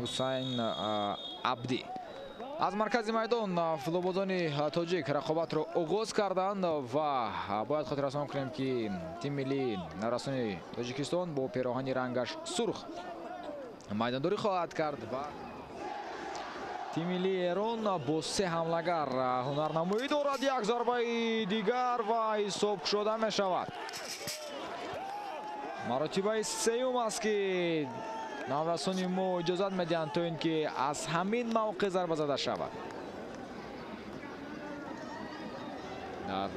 حسین عبدی. از مرکز میدان فوتبالبازان تاجیک رقابت رو آغاز کردند و باید خاطر رسانی کنیم که تیم ملی نورستان تاجیکستان با پیراهن رنگش سرخ میدانداری خواهد کرد و تیم ملی ایران با 3 حملگر هنرنمایی دارد. یک ضربه دیگر و حساب شده می شود. مراتبه سیوم است که نورستان ما اجازت میدهند تا اینکه از همین موقع ضربه زده شود. در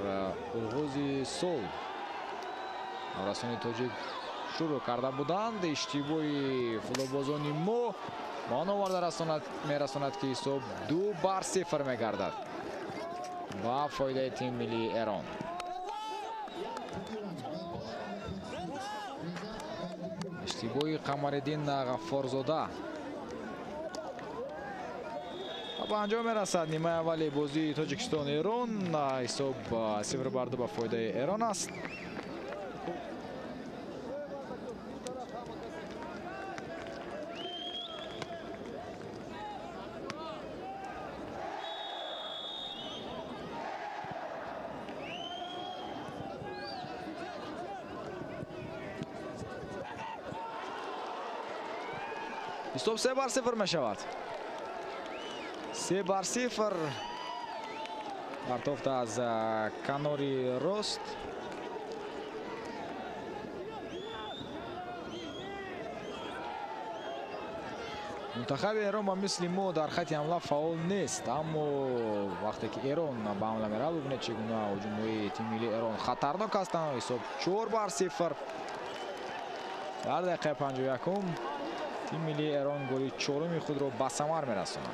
آغاز سال نورستان تاجیک شروع کرده بودند. اشتباهی فوتبالبازان ما مان آورده میرساند که حساب 2-0 میگردد با فایده تیم ملی ایران. اشتباهی قمرالدین غفارزاده با انجام میرسد. نیمه اولی بازی تاجیکستان ایران حساب 0-2 با فایده ایران است. حساب 3-0 می شود. 3-0 برتافت از کناری راست. منتخب ایران با مثل ما در خط حمله فعال نیست، اما وقتی که ایران به حمله میره ببینید چگونه هجوم‌های تیم ملی ایران خطرناک هستند. حساب 4-0 در دقیقه 51 تیم ملی ایران گل چهارم خود را به ثمر میرساند.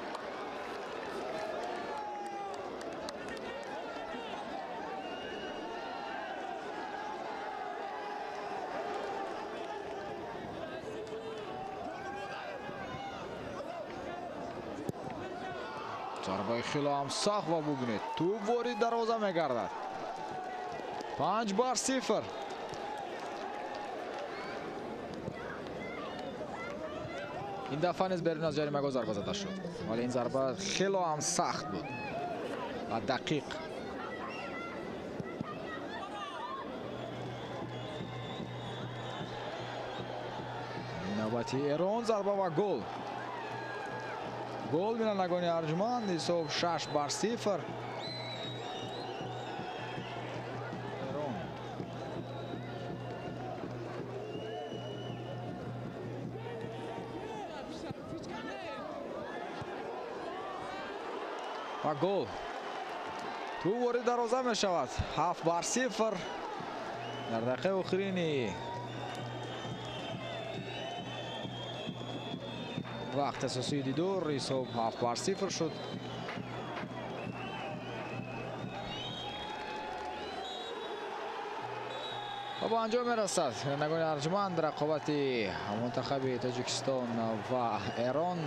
ضربه خیلی هم سخت و ببینید تو وارد دروازه میگردد. 5-0 این دفعه نیز بیرون از جریمه ضربه زده شد، ولی این ضربه خیلی هم سخت بود و دقیق. نوبتی ایران ضربه و گل. گل بینندگان ارجمند. حساب 6-0 و گل تو وارد دروازه می شود. 7-0 در دقیقه آخرین وقت اساسی دیدار. حساب 7-0 شد. و با انجام میرسد بینندگان ارجمند رقابت منتخب تاجیکستان و ایران